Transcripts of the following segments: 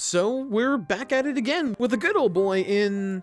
So we're back at it again with a good old boy in,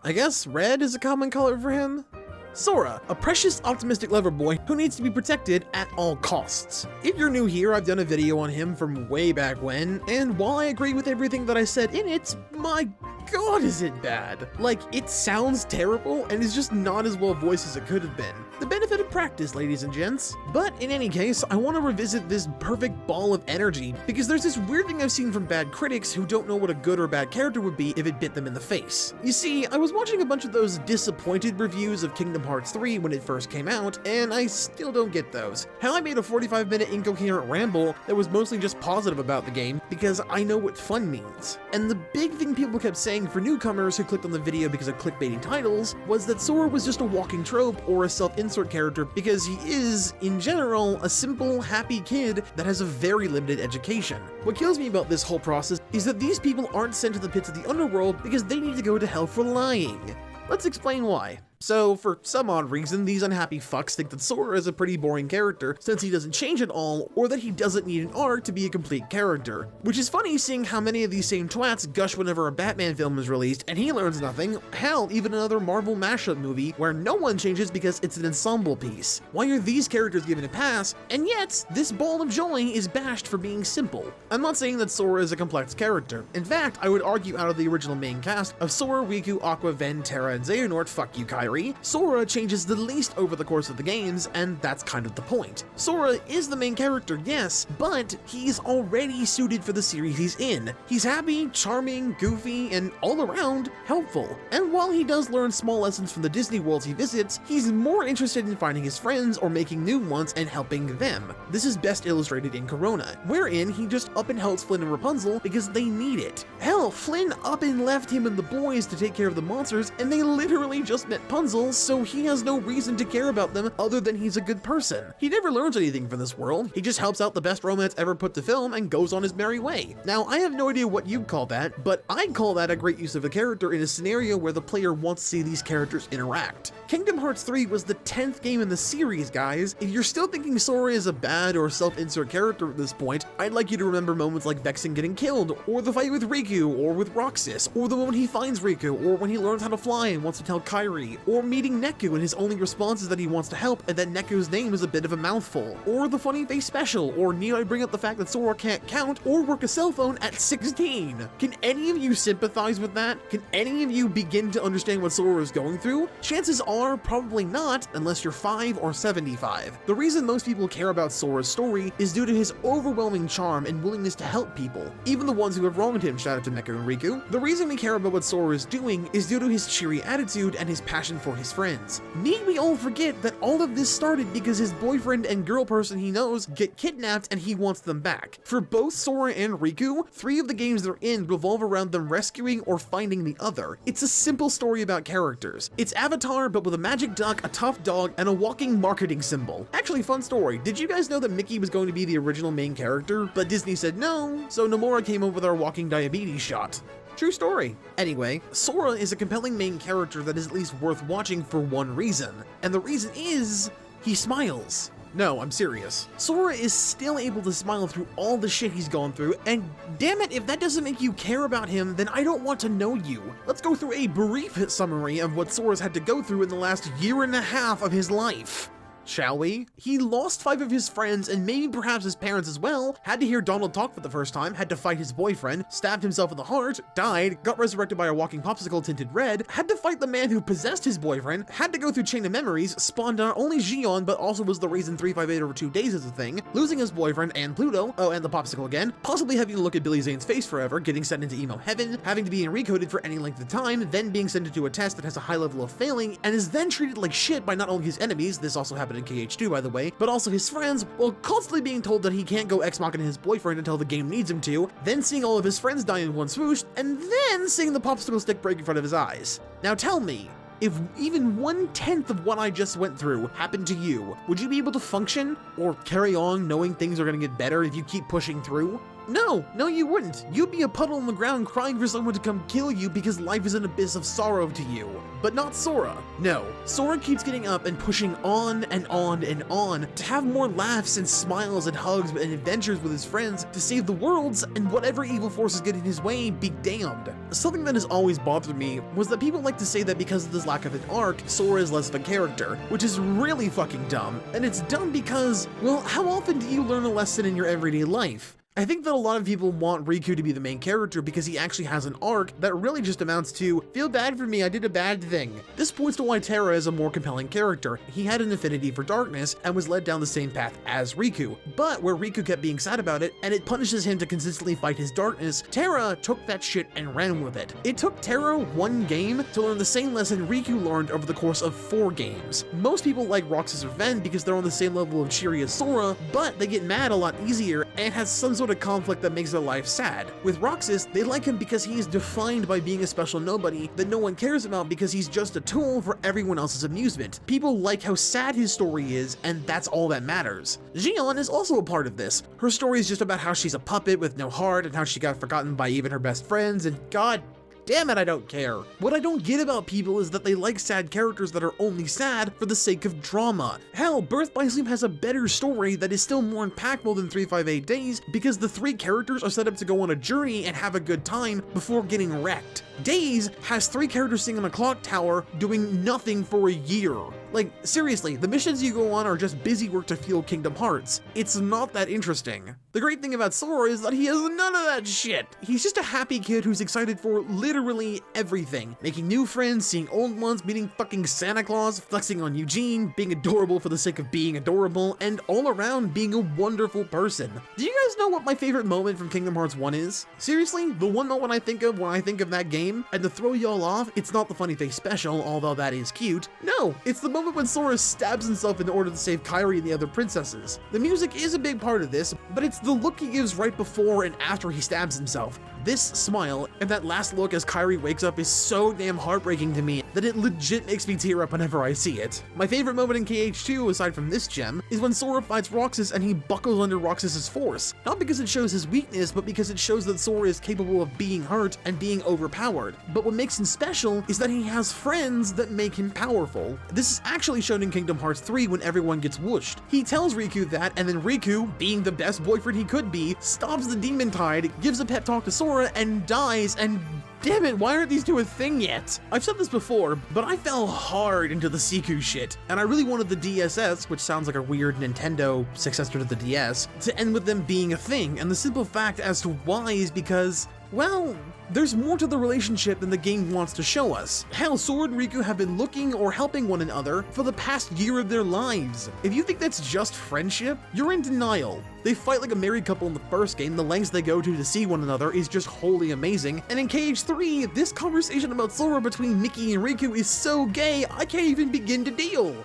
I guess red is a common color for him? Sora, a precious, optimistic lover boy who needs to be protected at all costs. If you're new here, I've done a video on him from way back when, and while I agree with everything that I said in it, my god is it bad. Like, it sounds terrible and is just not as well voiced as it could have been. The benefit of practice, ladies and gents. But in any case, I want to revisit this perfect ball of energy because there's this weird thing I've seen from bad critics who don't know what a good or bad character would be if it bit them in the face. You see, I was watching a bunch of those disappointed reviews of Kingdom Hearts 3 when it first came out, and I still don't get those. How I made a 45-minute incoherent ramble that was mostly just positive about the game because I know what fun means. And the big thing people kept saying for newcomers who clicked on the video because of clickbaiting titles was that Sora was just a walking trope or a self-insert character because he is, in general, a simple, happy kid that has a very limited education. What kills me about this whole process is that these people aren't sent to the pits of the underworld because they need to go to hell for lying. Let's explain why. So, for some odd reason, these unhappy fucks think that Sora is a pretty boring character since he doesn't change at all, or that he doesn't need an arc to be a complete character. Which is funny seeing how many of these same twats gush whenever a Batman film is released and he learns nothing. Hell, even another Marvel mashup movie where no one changes because it's an ensemble piece. Why are these characters given a pass, and yet this ball of joy is bashed for being simple? I'm not saying that Sora is a complex character. In fact, I would argue out of the original main cast of Sora, Riku, Aqua, Ven, Terra, and Xehanort, fuck you Kyrie, Sora changes the least over the course of the games, and that's kind of the point. Sora is the main character, yes, but he's already suited for the series he's in. He's happy, charming, goofy, and all around helpful. And while he does learn small lessons from the Disney worlds he visits, he's more interested in finding his friends or making new ones and helping them. This is best illustrated in Corona, wherein he just up and helps Flynn and Rapunzel because they need it. Hell, Flynn up and left him and the boys to take care of the monsters, and they literally just met Punzel, so he has no reason to care about them other than he's a good person. He never learns anything from this world. He just helps out the best romance ever put to film and goes on his merry way. Now, I have no idea what you'd call that, but I'd call that a great use of a character in a scenario where the player wants to see these characters interact. Kingdom Hearts 3 was the 10th game in the series, guys. If you're still thinking Sora is a bad or self-insert character at this point, I'd like you to remember moments like Vexen getting killed, or the fight with Riku, or with Roxas, or the moment he finds Riku, or when he learns how to fly and wants to tell Kyrie, or meeting Neku and his only response is that he wants to help and that Neku's name is a bit of a mouthful, or the funny face special, or need I bring up the fact that Sora can't count or work a cell phone at 16? Can any of you sympathize with that? Can any of you begin to understand what Sora is going through? Chances are probably not, unless you're 5 or 75. The reason most people care about Sora's story is due to his overwhelming charm and willingness to help people, even the ones who have wronged him. Shout out to Neku and Riku. The reason we care about what Sora is doing is due to his cheery attitude and his passion for his friends. Need we all forget that all of this started because his boyfriend and girl person he knows get kidnapped and he wants them back. For both Sora and Riku, 3 of the games they're in revolve around them rescuing or finding the other. It's a simple story about characters. It's Avatar, but with a magic duck, a tough dog, and a walking marketing symbol. Actually, fun story. Did you guys know that Mickey was going to be the original main character, but Disney said no, so Nomura came up with our walking diabetes shot? True story. Anyway, Sora is a compelling main character that is at least worth watching for one reason, and the reason is he smiles. No, I'm serious. Sora is still able to smile through all the shit he's gone through, and damn it, if that doesn't make you care about him, then I don't want to know you. Let's go through a brief summary of what Sora's had to go through in the last year and a half of his life. Shall we? He lost 5 of his friends and maybe perhaps his parents as well, had to hear Donald talk for the first time, had to fight his boyfriend, stabbed himself in the heart, died, got resurrected by a walking popsicle tinted red, had to fight the man who possessed his boyfriend, had to go through Chain of Memories, spawned not only Xion but also was the reason 358 over 2 days is a thing, losing his boyfriend and Pluto, oh and the popsicle again, possibly having to look at Billy Zane's face forever, getting sent into emo heaven, having to be recoded for any length of time, then being sent into a test that has a high level of failing, and is then treated like shit by not only his enemies, this also happened in KH2 by the way, but also his friends, while constantly being told that he can't go ex-machina his boyfriend until the game needs him to, then seeing all of his friends die in one swoosh, and then seeing the popsicle stick break in front of his eyes. Now tell me, if even 1/10 of what I just went through happened to you, would you be able to function or carry on knowing things are going to get better if you keep pushing through? No, you wouldn't. You'd be a puddle on the ground crying for someone to come kill you because life is an abyss of sorrow to you. But not Sora. No, Sora keeps getting up and pushing on and on and on to have more laughs and smiles and hugs and adventures with his friends to save the worlds, and whatever evil forces get in his way be damned. Something that has always bothered me was that people like to say that because of this lack of an arc, Sora is less of a character, which is really fucking dumb. And it's dumb because, well, how often do you learn a lesson in your everyday life? I think that a lot of people want Riku to be the main character because he actually has an arc that really just amounts to, feel bad for me, I did a bad thing. This points to why Terra is a more compelling character. He had an affinity for darkness and was led down the same path as Riku, but where Riku kept being sad about it and it punishes him to consistently fight his darkness, Terra took that shit and ran with it. It took Terra one game to learn the same lesson Riku learned over the course of 4 games. Most people like Roxas or Ven because they're on the same level of cheery as Sora, but they get mad a lot easier and has some sort of conflict that makes their life sad. With Roxas, they like him because he is defined by being a special nobody that no one cares about because he's just a tool for everyone else's amusement. People like how sad his story is, and that's all that matters. Xion is also a part of this. Her story is just about how she's a puppet with no heart and how she got forgotten by even her best friends, and god damn it, I don't care. What I don't get about people is that they like sad characters that are only sad for the sake of drama. Hell, Birth by Sleep has a better story that is still more impactful than 358 Days because the 3 characters are set up to go on a journey and have a good time before getting wrecked. Days has 3 characters sitting on a clock tower doing nothing for a year. Like, seriously, the missions you go on are just busy work to fuel Kingdom Hearts. It's not that interesting. The great thing about Sora is that he has none of that shit. He's just a happy kid who's excited for literally everything. Making new friends, seeing old ones, meeting fucking Santa Claus, flexing on Eugene, being adorable for the sake of being adorable, and all around being a wonderful person. Do you guys know what my favorite moment from Kingdom Hearts 1 is? Seriously, the one moment I think of when I think of that game, and to throw y'all off, it's not the funny face special, although that is cute. No, it's the moment when Sora stabs himself in order to save Kairi and the other princesses. The music is a big part of this, but it's the look he gives right before and after he stabs himself. This smile and that last look as Kairi wakes up is so damn heartbreaking to me that it legit makes me tear up whenever I see it. My favorite moment in KH2, aside from this gem, is when Sora fights Roxas and he buckles under Roxas's force. Not because it shows his weakness, but because it shows that Sora is capable of being hurt and being overpowered. But what makes him special is that he has friends that make him powerful. This is actually shown in Kingdom Hearts 3 when everyone gets whooshed. He tells Riku that, and then Riku, being the best boyfriend he could be, stops the demon tide, gives a pep talk to Sora, and dies, and damn it, why aren't these two a thing yet? I've said this before, but I fell hard into the Siku shit, and I really wanted the DSS, which sounds like a weird Nintendo successor to the DS, to end with them being a thing, and the simple fact as to why is because, well, there's more to the relationship than the game wants to show us. Hell, Sora and Riku have been looking or helping one another for the past year of their lives. If you think that's just friendship, you're in denial. They fight like a married couple in the first game, the lengths they go to see one another is just wholly amazing, and in KH3, this conversation about Sora between Mickey and Riku is so gay, I can't even begin to deal.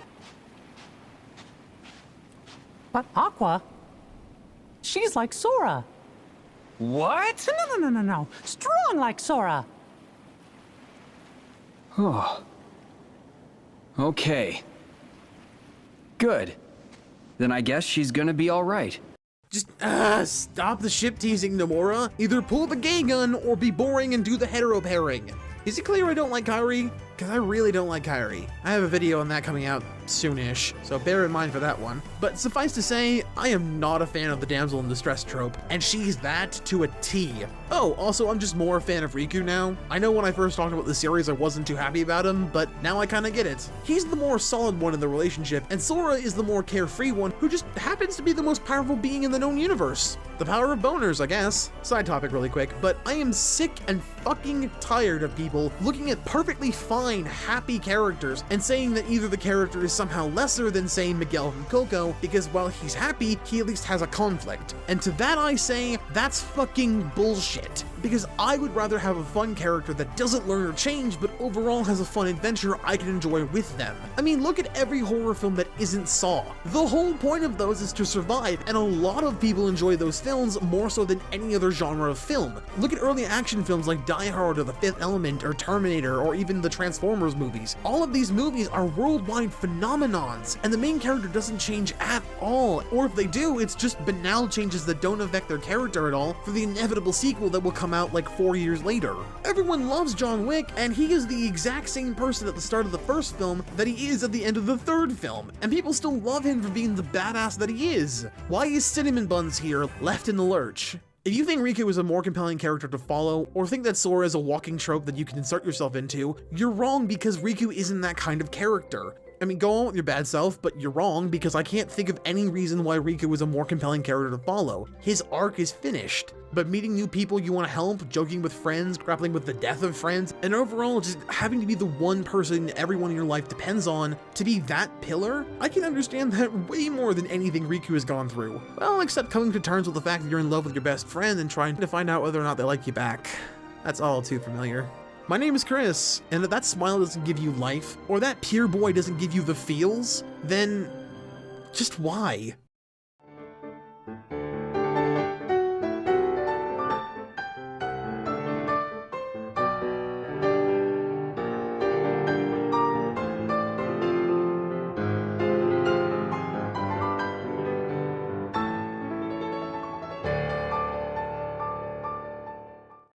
But Aqua, she's like Sora. What? No. Strong like Sora. Oh. Okay. Good. Then I guess she's gonna be all right. Just, stop the ship teasing, Nomura. Either pull the gay gun or be boring and do the hetero pairing. Is it clear I don't like Kairi? Because I really don't like Kairi. I have a video on that coming out soonish, so bear in mind for that one. But suffice to say, I am not a fan of the damsel in distress trope, and she's that to a T. Oh, also, I'm just more a fan of Riku now. I know when I first talked about the series, I wasn't too happy about him, but now I kinda get it. He's the more solid one in the relationship, and Sora is the more carefree one who just happens to be the most powerful being in the known universe. The power of boners, I guess. Side topic really quick, but I am sick and fucking tired of people looking at perfectly fine, happy characters and saying that either the character is somehow lesser than, say, Miguel from Coco, because while he's happy, he at least has a conflict. And to that I say, that's fucking bullshit. because I would rather have a fun character that doesn't learn or change, but overall has a fun adventure I can enjoy with them. I mean, look at every horror film that isn't Saw. The whole point of those is to survive, and a lot of people enjoy those films more so than any other genre of film. Look at early action films like Die Hard or The Fifth Element or Terminator or even the Transformers movies. All of these movies are worldwide phenomenons, and the main character doesn't change at all, or if they do, it's just banal changes that don't affect their character at all for the inevitable sequel that will come out like 4 years later. Everyone loves John Wick, and he is the exact same person at the start of the first film that he is at the end of the third film, and people still love him for being the badass that he is. Why is Cinnamon Buns here, left in the lurch? If you think Riku is a more compelling character to follow, or think that Sora is a walking trope that you can insert yourself into, you're wrong because Riku isn't that kind of character. I mean, go on with your bad self, but you're wrong because I can't think of any reason why Riku is a more compelling character to follow. His arc is finished, but meeting new people you want to help, joking with friends, grappling with the death of friends, and overall just having to be the one person everyone in your life depends on to be that pillar, I can understand that way more than anything Riku has gone through. Well, except coming to terms with the fact that you're in love with your best friend and trying to find out whether or not they like you back. That's all too familiar. My name is Chris, and if that smile doesn't give you life, or that pure boy doesn't give you the feels, then just why?